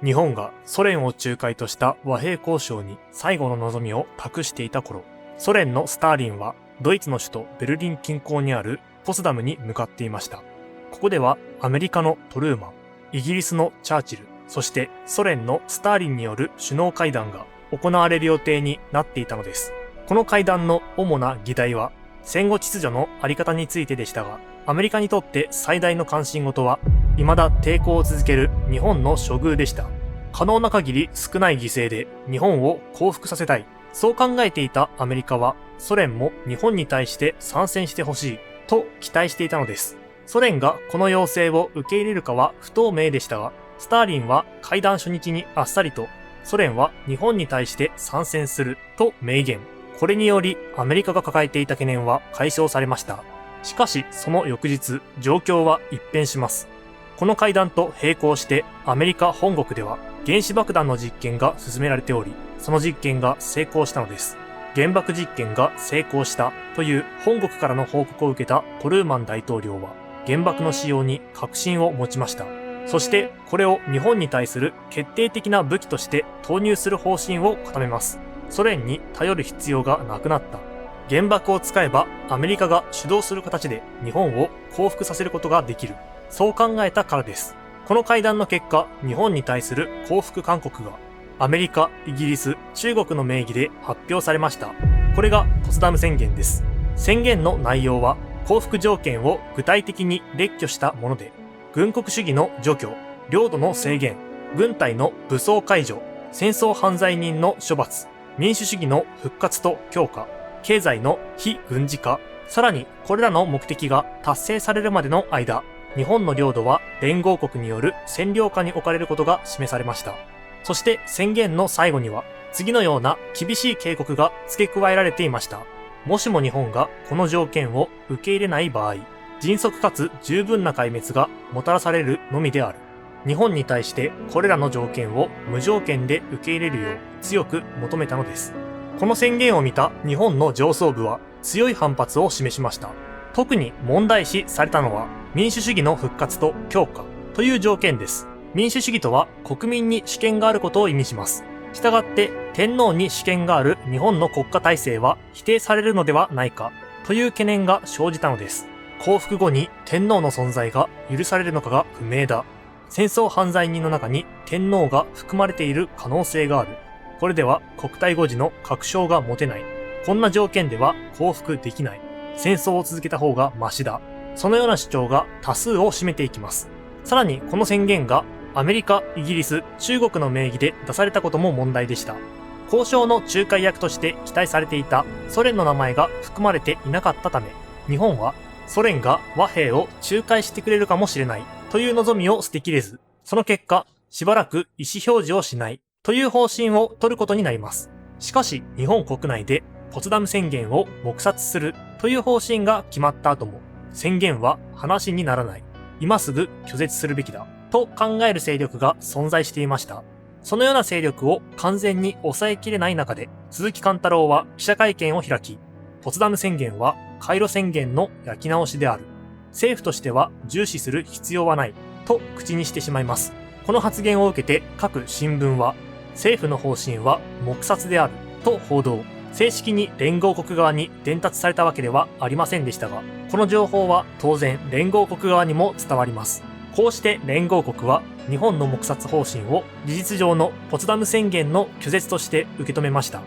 日本がソ連を仲介とした和平交渉に最後の望みを託していた頃、ソ連のスターリンはドイツの首都ベルリン近郊にあるポツダムに向かっていました。ここではアメリカのトルーマン、イギリスのチャーチル、そしてソ連のスターリンによる首脳会談が行われる予定になっていたのです。この会談の主な議題は戦後秩序のあり方についてでしたが、アメリカにとって最大の関心事は未だ抵抗を続ける日本の処遇でした。可能な限り少ない犠牲で日本を降伏させたい。そう考えていたアメリカはソ連も日本に対して参戦してほしいと期待していたのです。ソ連がこの要請を受け入れるかは不透明でしたが、スターリンは会談初日にあっさりとソ連は日本に対して参戦すると明言。これによりアメリカが抱えていた懸念は解消されました。しかしその翌日、状況は一変します。この会談と並行してアメリカ本国では原子爆弾の実験が進められており、その実験が成功したのです。原爆実験が成功したという本国からの報告を受けたトルーマン大統領は原爆の使用に確信を持ちました。そしてこれを日本に対する決定的な武器として投入する方針を固めます。ソ連に頼る必要がなくなった。原爆を使えばアメリカが主導する形で日本を降伏させることができる。そう考えたからです。この会談の結果、日本に対する降伏勧告がアメリカ、イギリス、中国の名義で発表されました。これがポツダム宣言です。宣言の内容は降伏条件を具体的に列挙したもので、軍国主義の除去、領土の制限、軍隊の武装解除、戦争犯罪人の処罰、民主主義の復活と強化、経済の非軍事化、さらにこれらの目的が達成されるまでの間、日本の領土は連合国による占領下に置かれることが示されました。そして宣言の最後には次のような厳しい警告が付け加えられていました。もしも日本がこの条件を受け入れない場合、迅速かつ十分な壊滅がもたらされるのみである。日本に対してこれらの条件を無条件で受け入れるよう強く求めたのです。この宣言を見た日本の上層部は強い反発を示しました。特に問題視されたのは民主主義の復活と強化という条件です。民主主義とは国民に主権があることを意味します。したがって天皇に主権がある日本の国家体制は否定されるのではないかという懸念が生じたのです。降伏後に天皇の存在が許されるのかが不明だ。戦争犯罪人の中に天皇が含まれている可能性がある。これでは国体護持の確証が持てない。こんな条件では降伏できない。戦争を続けた方がマシだ。そのような主張が多数を占めていきます。さらにこの宣言がアメリカ、イギリス、中国の名義で出されたことも問題でした。交渉の仲介役として期待されていたソ連の名前が含まれていなかったため、日本はソ連が和平を仲介してくれるかもしれないという望みを捨てきれず、その結果、しばらく意思表示をしないという方針を取ることになります。しかし、日本国内でポツダム宣言を黙殺するという方針が決まった後も、宣言は話にならない。今すぐ拒絶するべきだ。と考える勢力が存在していました。そのような勢力を完全に抑えきれない中で、鈴木貫太郎は記者会見を開き、ポツダム宣言は回路宣言の焼き直しである。政府としては重視する必要はない。と口にしてしまいます。この発言を受けて各新聞は、政府の方針は黙殺である。と報道。正式に連合国側に伝達されたわけではありませんでしたが、この情報は当然連合国側にも伝わります。こうして連合国は日本の黙殺方針を事実上のポツダム宣言の拒絶として受け止めました。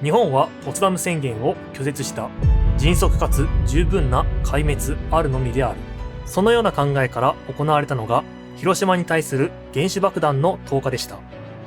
日本はポツダム宣言を拒絶した。迅速かつ十分な壊滅あるのみである。そのような考えから行われたのが広島に対する原子爆弾の投下でした。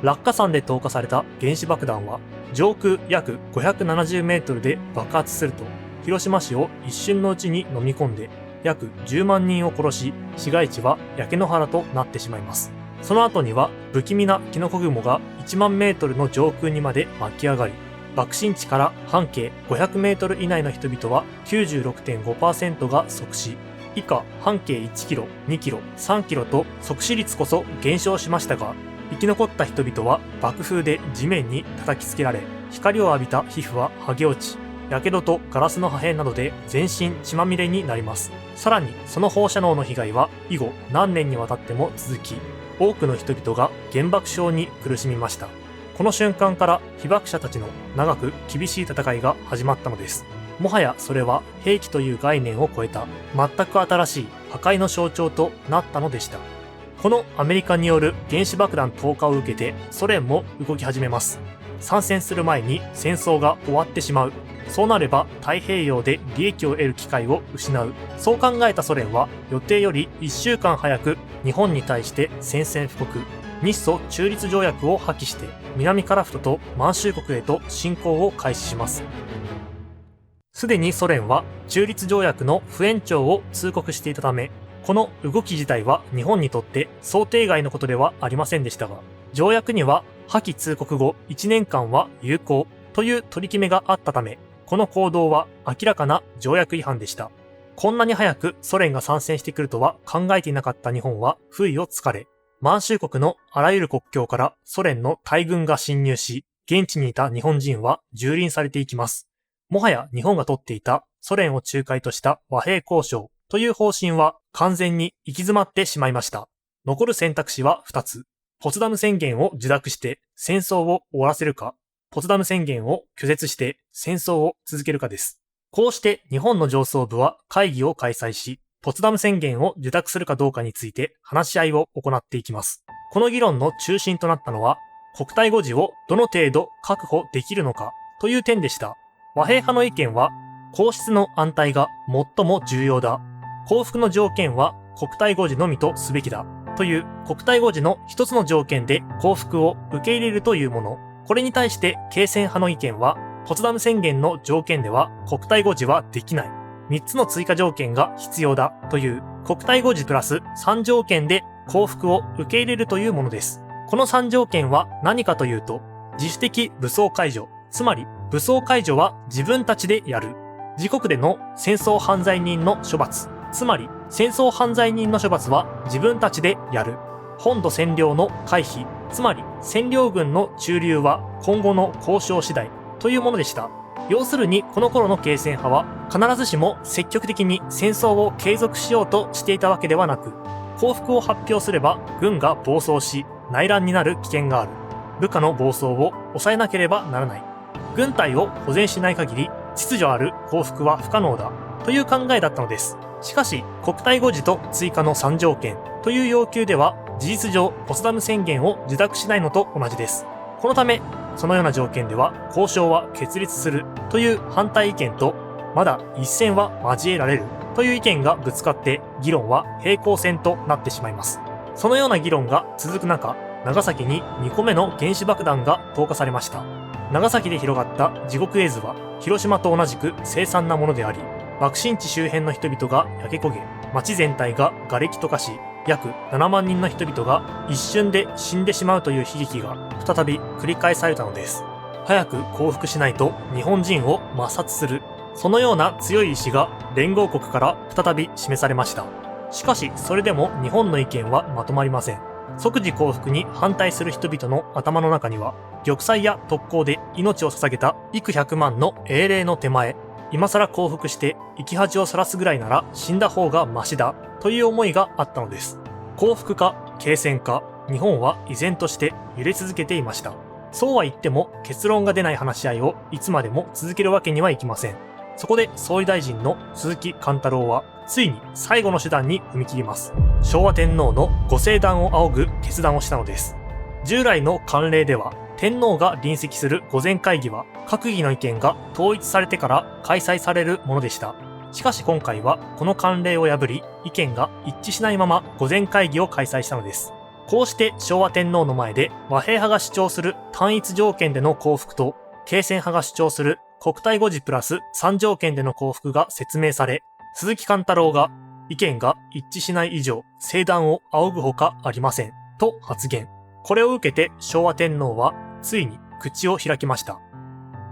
落下傘で投下された原子爆弾は上空約570メートルで爆発すると、広島市を一瞬のうちに飲み込んで約10万人を殺し、市街地は焼け野原となってしまいます。その後には不気味なキノコ雲が1万メートルの上空にまで巻き上がり、爆心地から半径500メートル以内の人々は 96.5% が即死。以下半径1キロ、2キロ、3キロと即死率こそ減少しましたが、生き残った人々は爆風で地面に叩きつけられ、光を浴びた皮膚は剥げ落ち、火傷とガラスの破片などで全身血まみれになります。さらにその放射能の被害は以後何年にわたっても続き、多くの人々が原爆症に苦しみました。この瞬間から被爆者たちの長く厳しい戦いが始まったのです。もはやそれは兵器という概念を超えた全く新しい破壊の象徴となったのでした。このアメリカによる原子爆弾投下を受けてソ連も動き始めます。参戦する前に戦争が終わってしまう。そうなれば太平洋で利益を得る機会を失う。そう考えたソ連は予定より1週間早く日本に対して宣戦布告、日ソ中立条約を破棄して南樺太と満州国へと侵攻を開始します。すでにソ連は中立条約の不延長を通告していたため、この動き自体は日本にとって想定外のことではありませんでしたが、条約には破棄通告後1年間は有効という取り決めがあったため、この行動は明らかな条約違反でした。こんなに早くソ連が参戦してくるとは考えていなかった日本は不意をつかれ、満州国のあらゆる国境からソ連の大軍が侵入し、現地にいた日本人は蹂躙されていきます。もはや日本が取っていたソ連を仲介とした和平交渉という方針は完全に行き詰まってしまいました。残る選択肢は2つ。ポツダム宣言を受諾して戦争を終わらせるか、ポツダム宣言を拒絶して戦争を続けるかです。こうして日本の上層部は会議を開催し、ポツダム宣言を受諾するかどうかについて話し合いを行っていきます。この議論の中心となったのは、国体護持をどの程度確保できるのかという点でした。和平派の意見は、皇室の安泰が最も重要だ。降伏の条件は国体護持のみとすべきだ。という国体護持の一つの条件で降伏を受け入れるというもの。これに対して継戦派の意見は、ポツダム宣言の条件では国体護持はできない。3つの追加条件が必要だという国体護持プラス3条件で降伏を受け入れるというものです。この3条件は何かというと、自主的武装解除。つまり武装解除は自分たちでやる。自国での戦争犯罪人の処罰。つまり戦争犯罪人の処罰は自分たちでやる。本土占領の回避。つまり占領軍の駐留は今後の交渉次第というものでした。要するにこの頃の継戦派は必ずしも積極的に戦争を継続しようとしていたわけではなく、降伏を発表すれば軍が暴走し内乱になる危険がある。部下の暴走を抑えなければならない。軍隊を保全しない限り秩序ある降伏は不可能だという考えだったのです。しかし国体護持と追加の3条件という要求では事実上ポツダム宣言を受諾しないのと同じです。このためそのような条件では交渉は決裂するという反対意見と、まだ一戦は交えられるという意見がぶつかって議論は平行線となってしまいます。そのような議論が続く中、長崎に2個目の原子爆弾が投下されました。長崎で広がった地獄絵図は広島と同じく凄惨なものであり、爆心地周辺の人々が焼け焦げ、町全体が瓦礫と化し、約7万人の人々が一瞬で死んでしまうという悲劇が再び繰り返されたのです。早く降伏しないと日本人を抹殺する。そのような強い意志が連合国から再び示されました。しかしそれでも日本の意見はまとまりません。即時降伏に反対する人々の頭の中には、玉砕や特攻で命を捧げた幾百万の英霊の手前、今更降伏して生き恥をさらすぐらいなら死んだ方がマシだという思いがあったのです。降伏か継戦か、日本は依然として揺れ続けていました。そうは言っても結論が出ない話し合いをいつまでも続けるわけにはいきません。そこで総理大臣の鈴木貫太郎はついに最後の手段に踏み切ります。昭和天皇のご聖断を仰ぐ決断をしたのです。従来の慣例では天皇が臨席する御前会議は閣議の意見が統一されてから開催されるものでした。しかし今回はこの慣例を破り、意見が一致しないまま御前会議を開催したのです。こうして昭和天皇の前で和平派が主張する単一条件での降伏と、継戦派が主張する国体護持プラス3条件での降伏が説明され、鈴木貫太郎が意見が一致しない以上、聖断を仰ぐほかありませんと発言。これを受けて昭和天皇はついに口を開きました。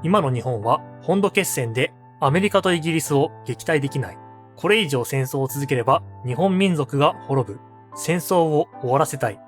今の日本は本土決戦でアメリカとイギリスを撃退できない。これ以上戦争を続ければ日本民族が滅ぶ。戦争を終わらせたい。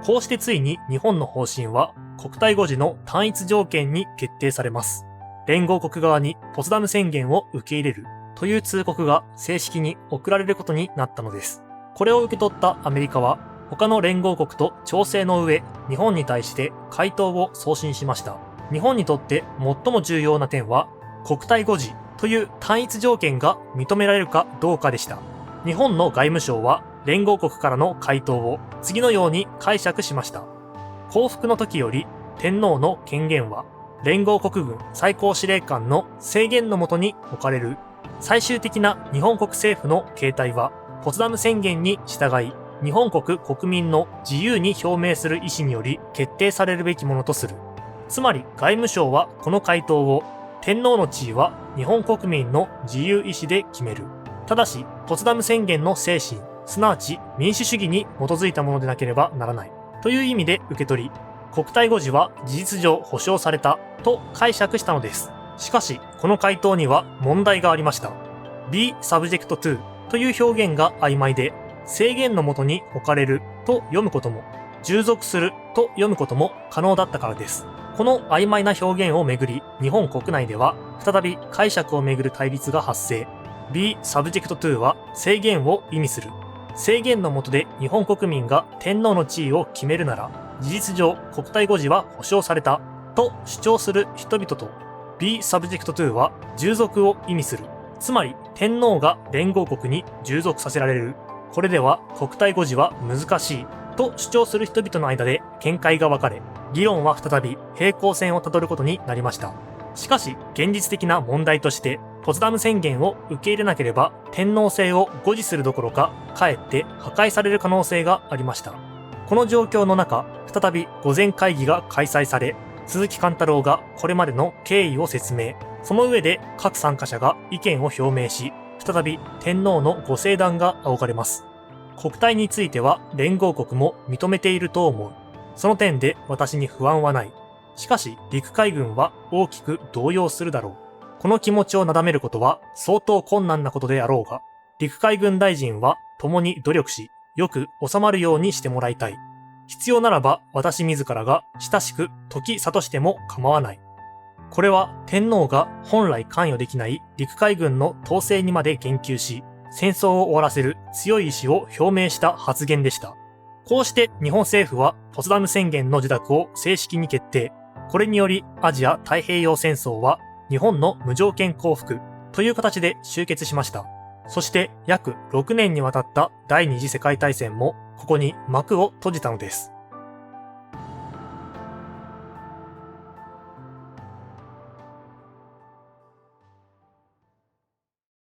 こうしてついに日本の方針は国体護持の単一条件に決定されます。連合国側にポツダム宣言を受け入れるという通告が正式に送られることになったのです。これを受け取ったアメリカは他の連合国と調整の上、日本に対して回答を送信しました。日本にとって最も重要な点は、国体誤字という単一条件が認められるかどうかでした。日本の外務省は連合国からの回答を次のように解釈しました。降伏の時より天皇の権限は連合国軍最高司令官の制限のもとに置かれる。最終的な日本国政府の形態はポツダム宣言に従い日本国国民の自由に表明する意思により決定されるべきものとする。つまり外務省はこの回答を天皇の地位は日本国民の自由意思で決める。ただしポツダム宣言の精神、すなわち民主主義に基づいたものでなければならないという意味で受け取り、国体誤字は事実上保障されたと解釈したのです。しかし、この回答には問題がありました。be subject to という表現が曖昧で、制限のもとに置かれると読むことも、従属すると読むことも可能だったからです。この曖昧な表現をめぐり、日本国内では再び解釈をめぐる対立が発生。be subject to は制限を意味する。制限の下で日本国民が天皇の地位を決めるなら、事実上国体誤字は保障されたと主張する人々と、be subject to は従属を意味する。つまり天皇が連合国に従属させられる。これでは国体誤字は難しいと主張する人々の間で見解が分かれ、議論は再び平行線をたどることになりました。しかし現実的な問題として、ポツダム宣言を受け入れなければ天皇制を誤字するどころか、かえって破壊される可能性がありました。この状況の中、再び御前会議が開催され、鈴木貫太郎がこれまでの経緯を説明、その上で各参加者が意見を表明し、再び天皇のご聖断が仰がれます。国体については連合国も認めていると思う。その点で私に不安はない。しかし陸海軍は大きく動揺するだろう。この気持ちをなだめることは相当困難なことであろうが、陸海軍大臣は共に努力し、よく収まるようにしてもらいたい。必要ならば私自らが親しく時諭しても構わない。これは天皇が本来関与できない陸海軍の統制にまで言及し、戦争を終わらせる強い意志を表明した発言でした。こうして日本政府はポツダム宣言の受諾を正式に決定。これによりアジア太平洋戦争は日本の無条件降伏という形で終結しました。そして約6年にわたった第二次世界大戦もここに幕を閉じたのです。